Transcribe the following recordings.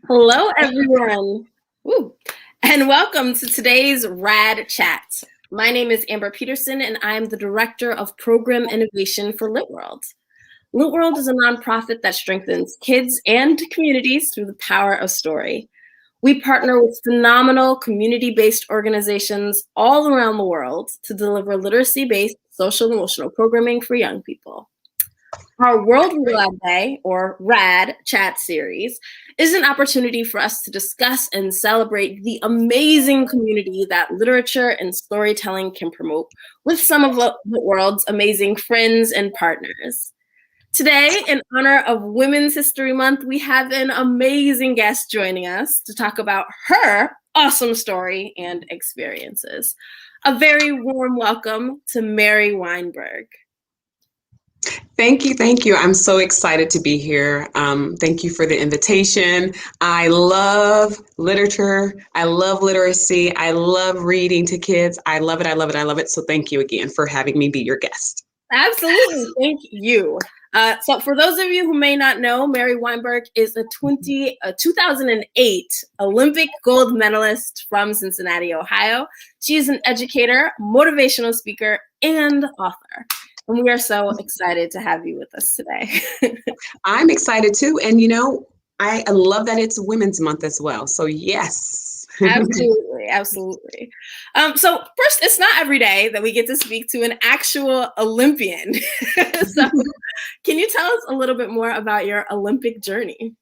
Hello, everyone. Woo. And welcome to today's WRAD Chat. My name is Amber Peterson, and I'm the Director of Program Innovation for LitWorld. LitWorld is a nonprofit that strengthens kids and communities through the power of story. We partner with phenomenal community-based organizations all around the world to deliver literacy-based social and emotional programming for young people. Our World Read Day, or RAD, chat series is an opportunity for us to discuss and celebrate the amazing community that literature and storytelling can promote with some of the world's amazing friends and partners. Today, in honor of Women's History Month, we have an amazing guest joining us to talk about her awesome story and experiences. A very warm welcome to Mary Weinberg. Thank you. Thank you. I'm so excited to be here. Thank you for the invitation. I love literature. I love literacy. I love reading to kids. I love it. I love it. I love it. So thank you again for having me be your guest. Absolutely. Thank you. So for those of you who may not know, Mary Weinberg is a 2008 Olympic gold medalist from Cincinnati, Ohio. She is an educator, motivational speaker, and author. And we are so excited to have you with us today. I'm excited too. And I love that it's Women's Month as well. So yes. Absolutely. Absolutely. So first, it's not every day that we get to speak to an actual Olympian. So can you tell us a little bit more about your Olympic journey?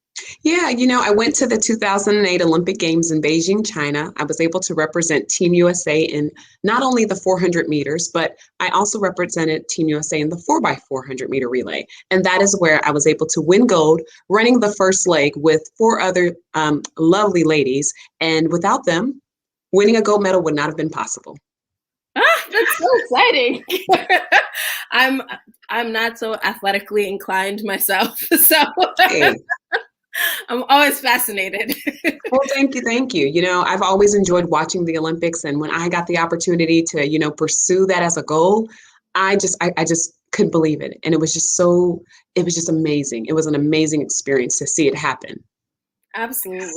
Yeah, I went to the 2008 Olympic Games in Beijing, China. I was able to represent Team USA in not only the 400 meters, but I also represented Team USA in the 4x400 meter relay. And that is where I was able to win gold, running the first leg with four other lovely ladies. And without them, winning a gold medal would not have been possible. That's so exciting. I'm not so athletically inclined myself, so hey. I'm always fascinated. Well, thank you. I've always enjoyed watching the Olympics, and when I got the opportunity to, pursue that as a goal, I just couldn't believe it. And it was just amazing. It was an amazing experience to see it happen. Absolutely.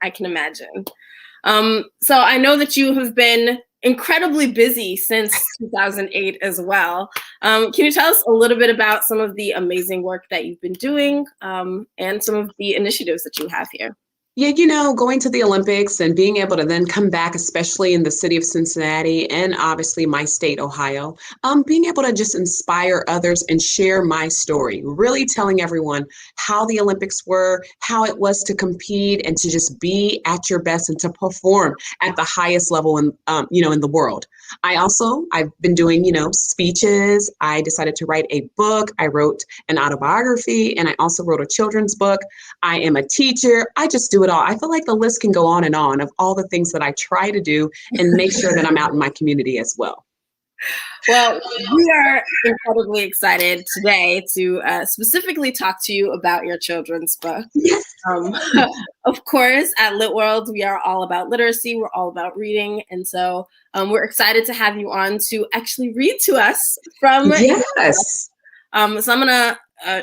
I can imagine. So I know that you have been incredibly busy since 2008 as well. Can you tell us a little bit about some of the amazing work that you've been doing and some of the initiatives that you have here? Yeah, going to the Olympics and being able to then come back, especially in the city of Cincinnati and obviously my state, Ohio, being able to just inspire others and share my story, really telling everyone how the Olympics were, how it was to compete and to just be at your best and to perform at the highest level in the world. I've been doing, speeches. I decided to write a book. I wrote an autobiography, and I also wrote a children's book. I am a teacher. I just do it all. I feel like the list can go on and on of all the things that I try to do and make sure that I'm out in my community as well. Well, we are incredibly excited today to specifically talk to you about your children's book. Yes. Of course, at LitWorld, we are all about literacy. We're all about reading. And so we're excited to have you on to actually read to us from. Yes. So I'm going to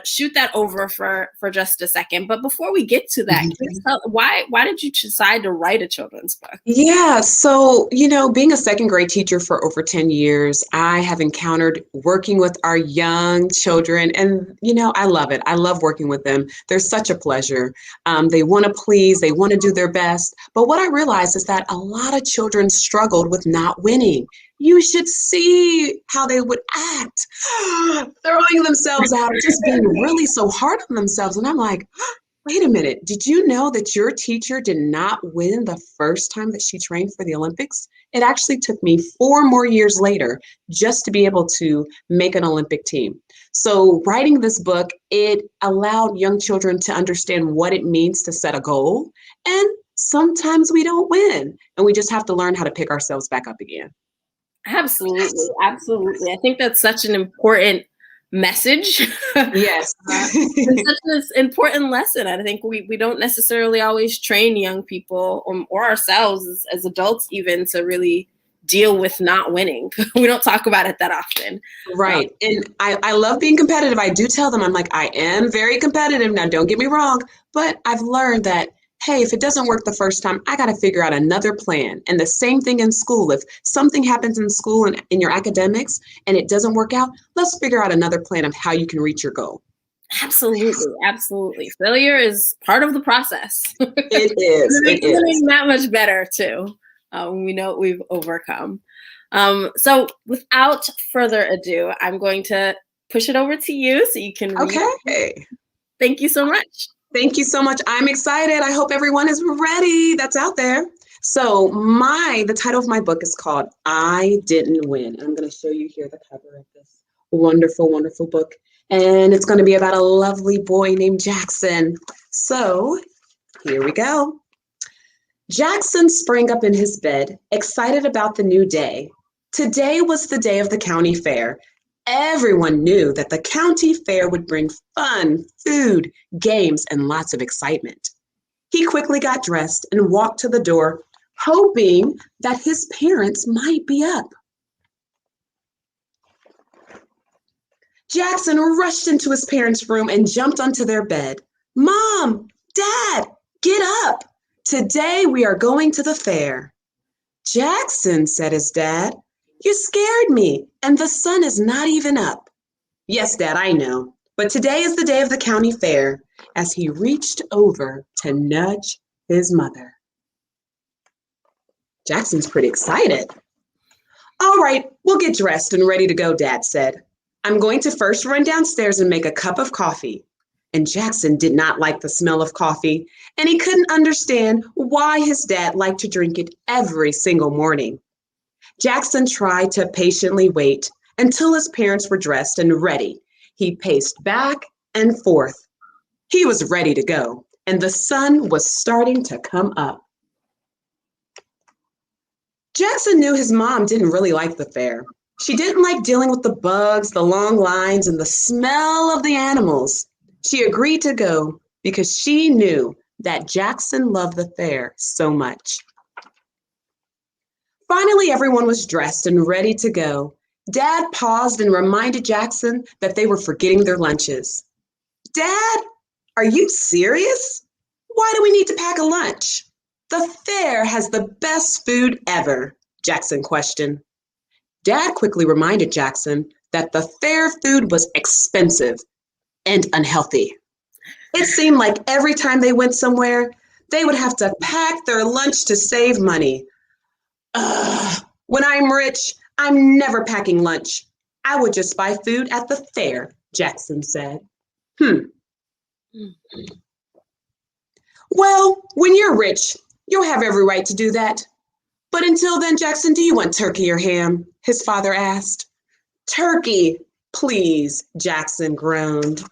shoot that over for just a second. But before we get to that, can you tell, why did you decide to write a children's book? Yeah, so, being a second grade teacher for over 10 years, I have encountered working with our young children, and, I love it. I love working with them. They're such a pleasure. They want to please, they want to do their best. But what I realized is that a lot of children struggled with not winning. You should see how they would act, throwing themselves out, just being really so hard on themselves. And I'm like, wait a minute, did you know that your teacher did not win the first time that she trained for the Olympics? It actually took me 4 more years later just to be able to make an Olympic team. So writing this book, it allowed young children to understand what it means to set a goal. And sometimes we don't win, and we just have to learn how to pick ourselves back up again. Absolutely. Absolutely. I think that's such an important message. Yes. It's such an important lesson. I think we don't necessarily always train young people or ourselves as adults even to really deal with not winning. We don't talk about it that often. Right. And I love being competitive. I do tell them, I'm like, I am very competitive. Now, don't get me wrong, but I've learned that, hey, if it doesn't work the first time, I got to figure out another plan. And the same thing in school. If something happens in school and in your academics and it doesn't work out, let's figure out another plan of how you can reach your goal. Absolutely, absolutely. Failure is part of the process. It is. It It's is. that much better too when we know what we've overcome. So without further ado, I'm going to push it over to you so you can read. Okay. Thank you so much. Thank you so much. I'm excited. I hope everyone is ready that's out there. So the title of my book is called I Didn't Win. I'm going to show you here the cover of this wonderful, wonderful book. And it's going to be about a lovely boy named Jackson. So here we go. Jackson sprang up in his bed, excited about the new day. Today was the day of the county fair. Everyone knew that the county fair would bring fun, food, games, and lots of excitement. He quickly got dressed and walked to the door, hoping that his parents might be up. Jackson rushed into his parents' room and jumped onto their bed. Mom, Dad, get up. Today we are going to the fair. Jackson, said his dad, you scared me, and the sun is not even up. Yes, Dad, I know, but today is the day of the county fair, as he reached over to nudge his mother. Jackson's pretty excited. All right, we'll get dressed and ready to go, Dad said. I'm going to first run downstairs and make a cup of coffee. And Jackson did not like the smell of coffee, and he couldn't understand why his dad liked to drink it every single morning. Jackson tried to patiently wait until his parents were dressed and ready. He paced back and forth. He was ready to go, and the sun was starting to come up. Jackson knew his mom didn't really like the fair. She didn't like dealing with the bugs, the long lines, and the smell of the animals. She agreed to go because she knew that Jackson loved the fair so much. Finally, everyone was dressed and ready to go. Dad paused and reminded Jackson that they were forgetting their lunches. Dad, are you serious? Why do we need to pack a lunch? The fair has the best food ever, Jackson questioned. Dad quickly reminded Jackson that the fair food was expensive and unhealthy. It seemed like every time they went somewhere, they would have to pack their lunch to save money. When I'm rich, I'm never packing lunch. I would just buy food at the fair, Jackson said. Well, when you're rich, you'll have every right to do that. But until then, Jackson, do you want turkey or ham? His father asked. Turkey, please, Jackson groaned.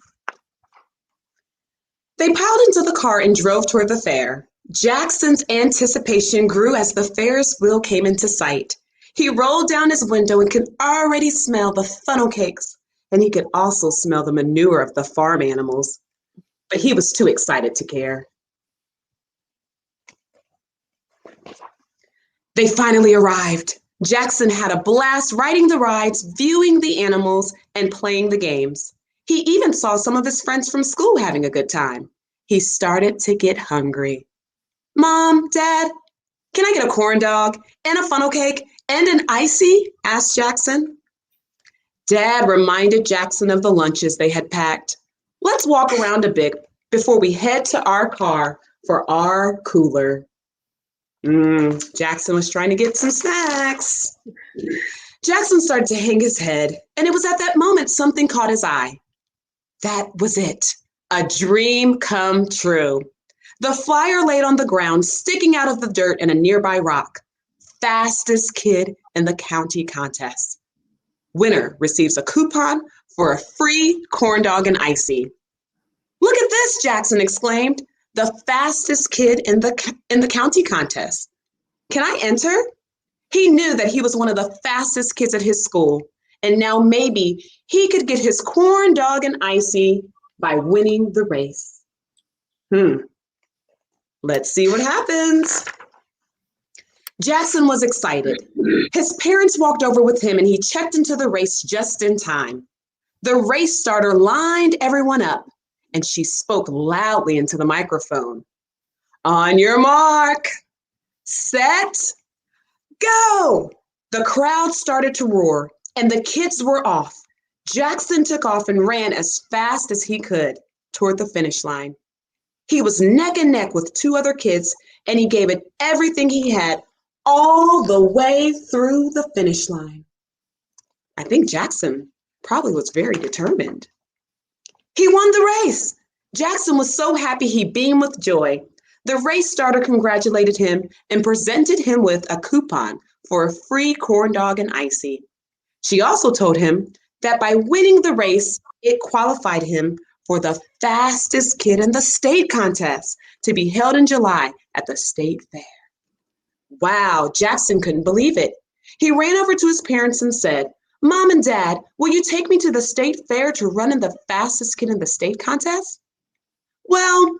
They piled into the car and drove toward the fair. Jackson's anticipation grew as the Ferris wheel came into sight. He rolled down his window and could already smell the funnel cakes, and he could also smell the manure of the farm animals. But he was too excited to care. They finally arrived. Jackson had a blast riding the rides, viewing the animals, and playing the games. He even saw some of his friends from school having a good time. He started to get hungry. Mom, Dad, can I get a corn dog and a funnel cake and an icy? Asked Jackson. Dad reminded Jackson of the lunches they had packed. Let's walk around a bit before we head to our car for our cooler. Jackson was trying to get some snacks. Jackson started to hang his head, and it was at that moment something caught his eye. That was it. A dream come true. The flyer laid on the ground, sticking out of the dirt in a nearby rock. Fastest kid in the county contest. Winner receives a coupon for a free corn dog and icy. Look at this, Jackson exclaimed. The fastest kid in the county contest. Can I enter? He knew that he was one of the fastest kids at his school, and now maybe he could get his corn dog and icy by winning the race. Let's see what happens. Jackson was excited. His parents walked over with him and he checked into the race just in time. The race starter lined everyone up and she spoke loudly into the microphone. On your mark, set, go! The crowd started to roar, and the kids were off. Jackson took off and ran as fast as he could toward the finish line. He was neck and neck with two other kids, and he gave it everything he had all the way through the finish line. I think Jackson probably was very determined. He won the race. Jackson was so happy he beamed with joy. The race starter congratulated him and presented him with a coupon for a free corn dog and icy. She also told him that by winning the race, it qualified him for the fastest kid in the state contest to be held in July at the state fair. Wow, Jackson couldn't believe it. He ran over to his parents and said, "Mom and Dad, will you take me to the state fair to run in the fastest kid in the state contest?" "Well,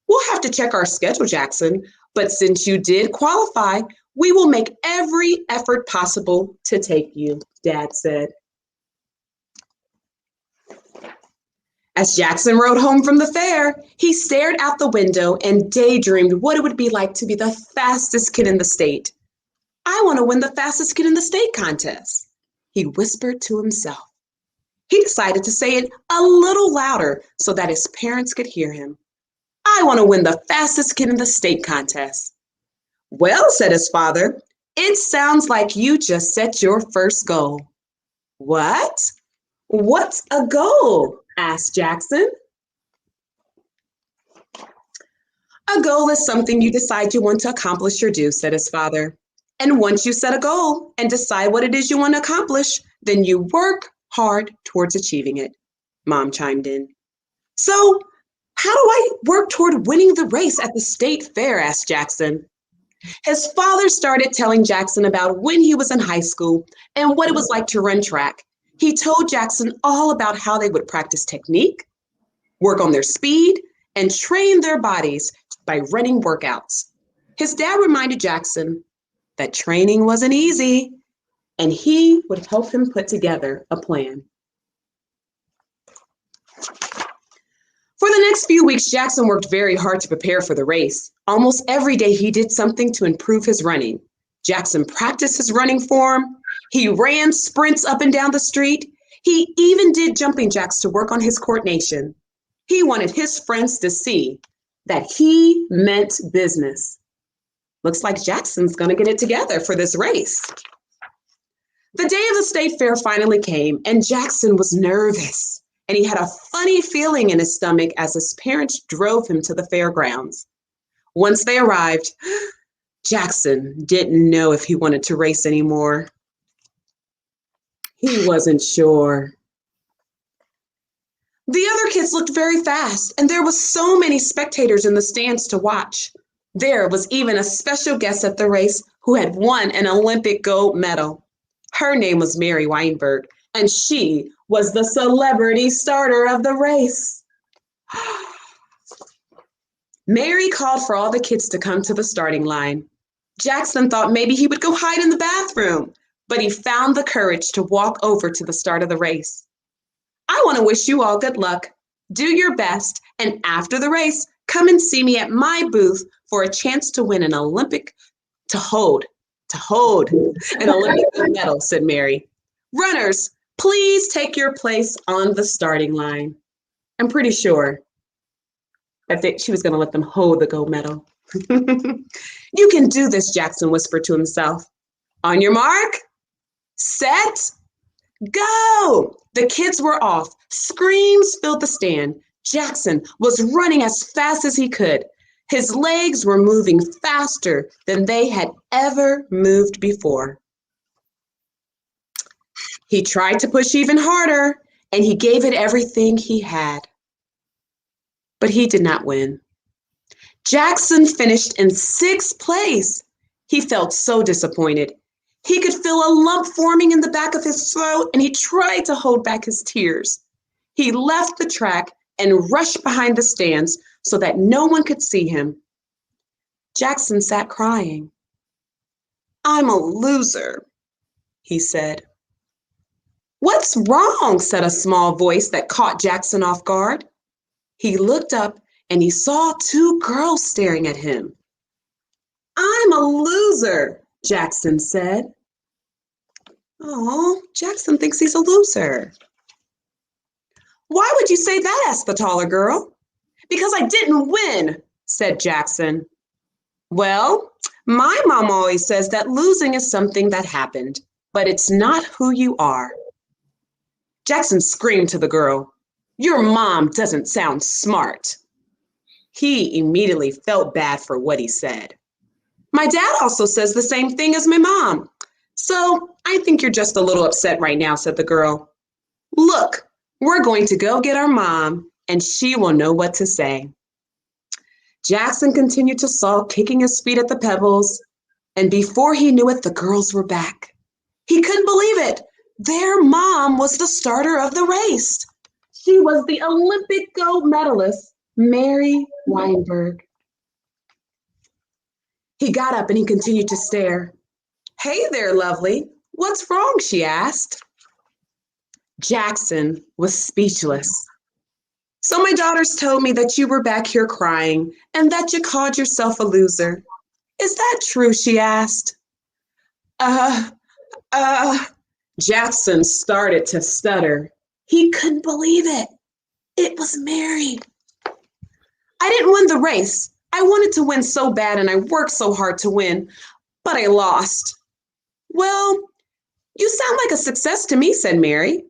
we'll have to check our schedule, Jackson, but since you did qualify, we will make every effort possible to take you," Dad said. As Jackson rode home from the fair, he stared out the window and daydreamed what it would be like to be the fastest kid in the state. "I want to win the fastest kid in the state contest," he whispered to himself. He decided to say it a little louder so that his parents could hear him. "I want to win the fastest kid in the state contest." "Well," said his father, "it sounds like you just set your first goal." "What? What's a goal?" asked Jackson. "A goal is something you decide you want to accomplish or do," said his father. "And once you set a goal and decide what it is you want to accomplish, then you work hard towards achieving it," Mom chimed in. "So, how do I work toward winning the race at the state fair?" asked Jackson. His father started telling Jackson about when he was in high school and what it was like to run track. He told Jackson all about how they would practice technique, work on their speed, and train their bodies by running workouts. His dad reminded Jackson that training wasn't easy, and he would help him put together a plan. For the next few weeks, Jackson worked very hard to prepare for the race. Almost every day he did something to improve his running. Jackson practiced his running form. He ran sprints up and down the street. He even did jumping jacks to work on his coordination. He wanted his friends to see that he meant business. Looks like Jackson's going to get it together for this race. The day of the state fair finally came, and Jackson was nervous, and he had a funny feeling in his stomach as his parents drove him to the fairgrounds. Once they arrived, Jackson didn't know if he wanted to race anymore. He wasn't sure. The other kids looked very fast, and there was so many spectators in the stands to watch. There was even a special guest at the race who had won an Olympic gold medal. Her name was Mary Weinberg, and she was the celebrity starter of the race. Mary called for all the kids to come to the starting line. Jackson thought maybe he would go hide in the bathroom, but he found the courage to walk over to the start of the race. "I want to wish you all good luck. Do your best, and after the race, come and see me at my booth for a chance to win an Olympic to hold an Olympic medal," said Mary. "Runners, please take your place on the starting line." I'm pretty sure that she was going to let them hold the gold medal. "You can do this," Jackson whispered to himself. "On your mark, set, go!" The kids were off. Screams filled the stand. Jackson was running as fast as he could. His legs were moving faster than they had ever moved before. He tried to push even harder, and he gave it everything he had. But he did not win. Jackson finished in 6th place. He felt so disappointed. He could feel a lump forming in the back of his throat, and he tried to hold back his tears. He left the track and rushed behind the stands so that no one could see him. Jackson sat crying. "I'm a loser," he said. "What's wrong?" said a small voice that caught Jackson off guard. He looked up and he saw two girls staring at him. "I'm a loser," Jackson said. Oh, Jackson thinks he's a loser. "Why would you say that?" asked the taller girl. "Because I didn't win," said Jackson. "Well, my mom always says that losing is something that happened, but it's not who you are." Jackson screamed to the girl, "Your mom doesn't sound smart." He immediately felt bad for what he said. "My dad also says the same thing as my mom. So I think you're just a little upset right now," said the girl. "Look, we're going to go get our mom, and she will know what to say." Jackson continued to sulk, kicking his feet at the pebbles, and before he knew it, the girls were back. He couldn't believe it. Their mom was the starter of the race. She was the Olympic gold medalist, Mary Weinberg. He got up and he continued to stare. "Hey there, lovely. What's wrong?" she asked. Jackson was speechless. "So my daughters told me that you were back here crying and that you called yourself a loser. Is that true?" she asked. Uh, uh, Jackson started to stutter. He couldn't believe it. It was Mary. "I didn't win the race. I wanted to win so bad and I worked so hard to win, but I lost." "Well, you sound like a success to me," said Mary.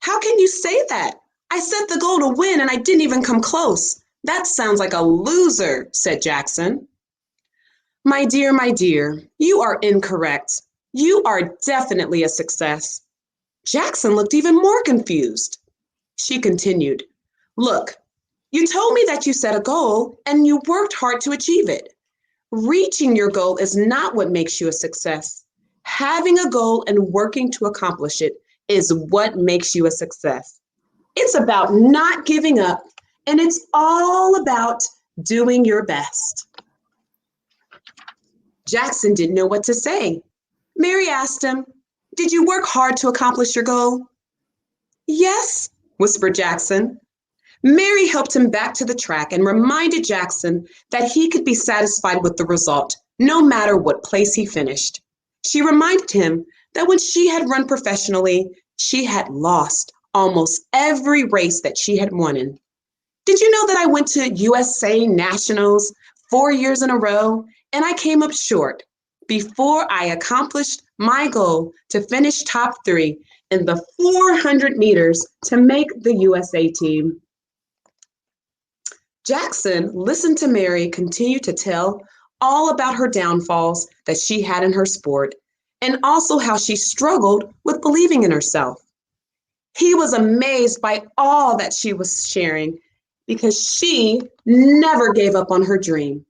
"How can you say that? I set the goal to win and I didn't even come close. That sounds like a loser," said Jackson. My dear, you are incorrect. You are definitely a success." Jackson looked even more confused. She continued, "Look, you told me that you set a goal and you worked hard to achieve it. Reaching your goal is not what makes you a success. Having a goal and working to accomplish it is what makes you a success. It's about not giving up, and it's all about doing your best." Jackson didn't know what to say. Mary asked him, "Did you work hard to accomplish your goal?" "Yes," whispered Jackson. Mary helped him back to the track and reminded Jackson that he could be satisfied with the result, no matter what place he finished. She reminded him that when she had run professionally, she had lost almost every race that she had won in. "Did you know that I went to USA Nationals 4 years in a row and I came up short before I accomplished my goal to finish top 3 in the 400 meters to make the USA team?" Jackson listened to Mary continue to tell all about her downfalls that she had in her sport and also how she struggled with believing in herself. He was amazed by all that she was sharing because she never gave up on her dream.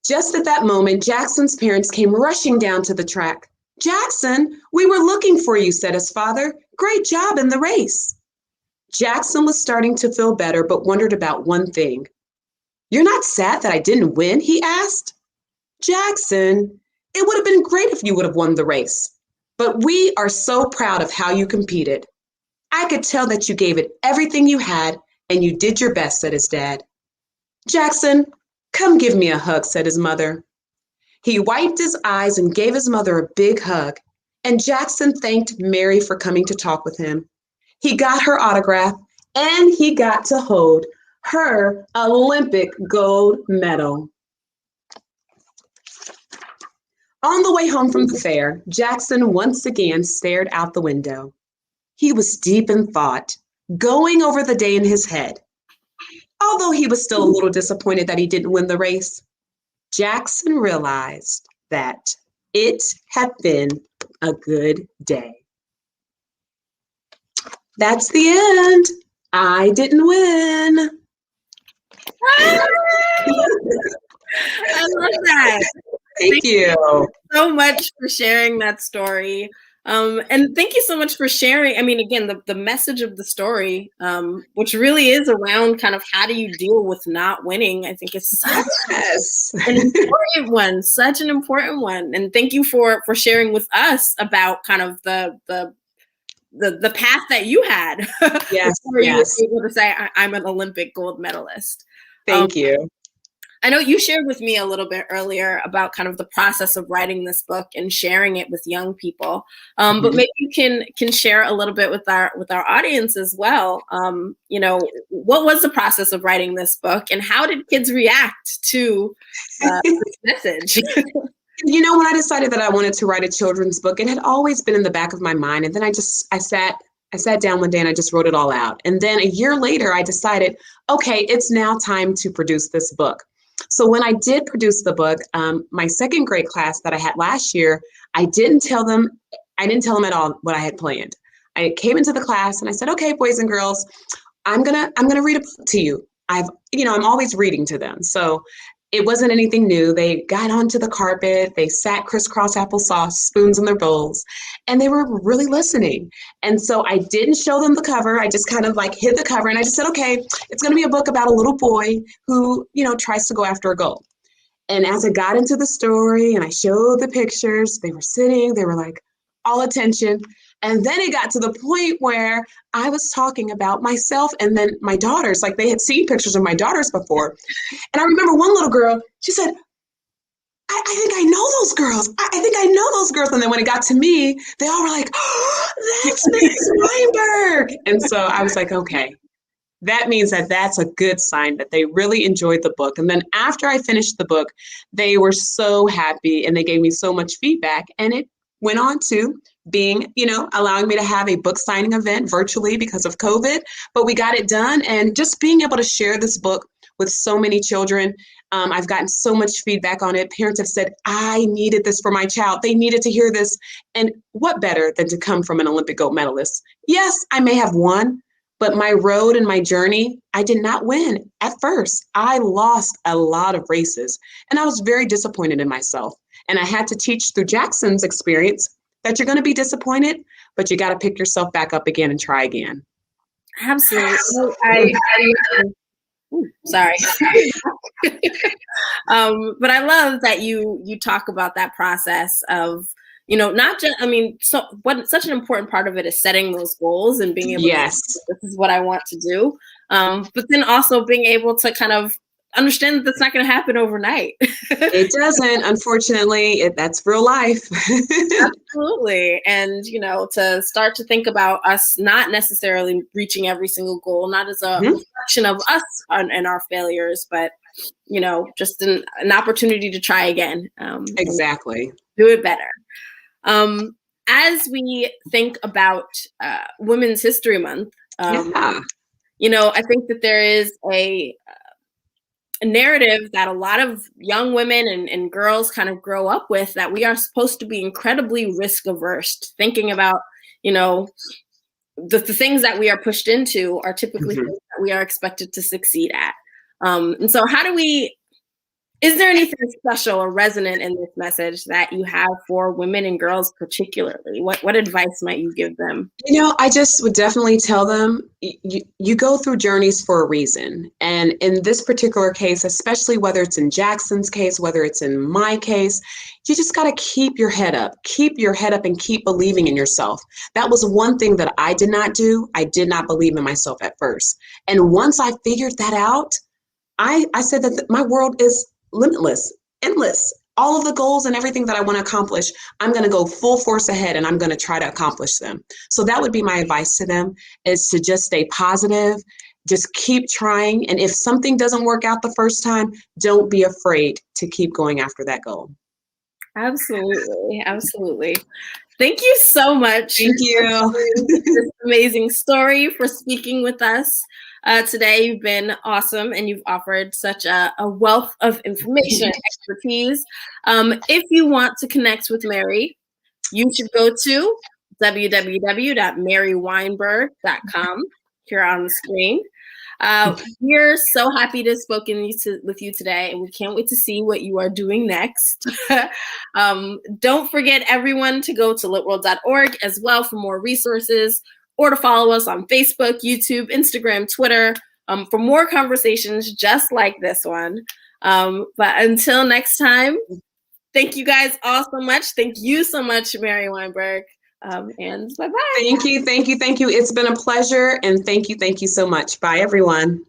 Just at that moment, Jackson's parents came rushing down to the track. "Jackson, we were looking for you," said his father. "Great job in the race." Jackson was starting to feel better, but wondered about one thing. "You're not sad that I didn't win?" he asked. "Jackson, it would have been great if you would have won the race, but we are so proud of how you competed. I could tell that you gave it everything you had and you did your best," said his dad. "Jackson, come give me a hug," said his mother. He wiped his eyes and gave his mother a big hug, and Jackson thanked Mary for coming to talk with him. He got her autograph and he got to hold her Olympic gold medal. On the way home from the fair, Jackson once again stared out the window. He was deep in thought, going over the day in his head. Although he was still a little disappointed that he didn't win the race, Jackson realized that it had been a good day. That's the end. I didn't win. I love that. Thank you so much for sharing that story. And thank you so much for sharing. I mean, again, the message of the story, which really is around kind of how do you deal with not winning, I think is such an important one, such an important one. And thank you for sharing with us about kind of the the path that you had Yes, before you yes. were able to say, I'm an Olympic gold medalist. Thank you. I know you shared with me a little bit earlier about kind of the process of writing this book and sharing it with young people. But maybe you can share a little bit with our audience as well. What was the process of writing this book, and how did kids react to this message? When I decided that I wanted to write a children's book, it had always been in the back of my mind. And then I sat down one day and I just wrote it all out. And then a year later, I decided, okay, it's now time to produce this book. So when I did produce the book, my second grade class that I had last year, I didn't tell them at all what I had planned. I came into the class and I said, okay, boys and girls, I'm gonna read a book to you. I'm always reading to them. So it wasn't anything new. They got onto the carpet, they sat crisscross applesauce, spoons in their bowls, and they were really listening. And so I didn't show them the cover. I just kind of like hid the cover and I just said, okay, it's going to be a book about a little boy who, tries to go after a goal. And as I got into the story and I showed the pictures, they were sitting, they were like all attention. And then it got to the point where I was talking about myself and then my daughters, like they had seen pictures of my daughters before. And I remember one little girl, she said, I think I know those girls. I think I know those girls. And then when it got to me, they all were like, oh, that's Miss Weinberg. And so I was like, okay, that means that that's a good sign that they really enjoyed the book. And then after I finished the book, they were so happy and they gave me so much feedback. And it went on to being, allowing me to have a book signing event virtually because of COVID. But we got it done. And just being able to share this book with so many children, I've gotten so much feedback on it. Parents have said, I needed this for my child. They needed to hear this. And what better than to come from an Olympic gold medalist? Yes, I may have won, but my road and my journey, I did not win at first. I lost a lot of races and I was very disappointed in myself. And I had to teach through Jackson's experience that you're going to be disappointed, but you got to pick yourself back up again and try again. Absolutely. Sorry. But I love that you talk about that process of, not just, such an important part of it is setting those goals and being able to say, this is what I want to do. But then also being able to kind of understand that that's not going to happen overnight. It doesn't, unfortunately. That's real life. Absolutely. And, to start to think about us not necessarily reaching every single goal, not as a reflection of us and our failures, but, just an opportunity to try again. Exactly. Do it better. As we think about Women's History Month, I think that there is a narrative that a lot of young women and girls kind of grow up with, that we are supposed to be incredibly risk averse, thinking about, the things that we are pushed into are typically things that we are expected to succeed at. And so is there anything special or resonant in this message that you have for women and girls particularly? What advice might you give them? I just would definitely tell them you go through journeys for a reason. And in this particular case, especially whether it's in Jackson's case, whether it's in my case, you just got to keep your head up and keep believing in yourself. That was one thing that I did not do. I did not believe in myself at first. And once I figured that out, I said that my world is limitless, endless. All of the goals and everything that I want to accomplish, I'm going to go full force ahead and I'm going to try to accomplish them. So that would be my advice to them, is to just stay positive, just keep trying. And if something doesn't work out the first time, don't be afraid to keep going after that goal. Absolutely. Absolutely. Thank you so much. Thank you. For this amazing story, for speaking with us. Today, you've been awesome and you've offered such a wealth of information and expertise. If you want to connect with Mary, you should go to www.maryweinberg.com here on the screen. We're so happy to have spoken with you today, and we can't wait to see what you are doing next. Don't forget, everyone, to go to litworld.org as well for more resources, or to follow us on Facebook, YouTube, Instagram, Twitter, for more conversations just like this one. But until next time, thank you guys all so much. Thank you so much, Mary Weinberg. And bye-bye. Thank you. It's been a pleasure. And thank you so much. Bye, everyone.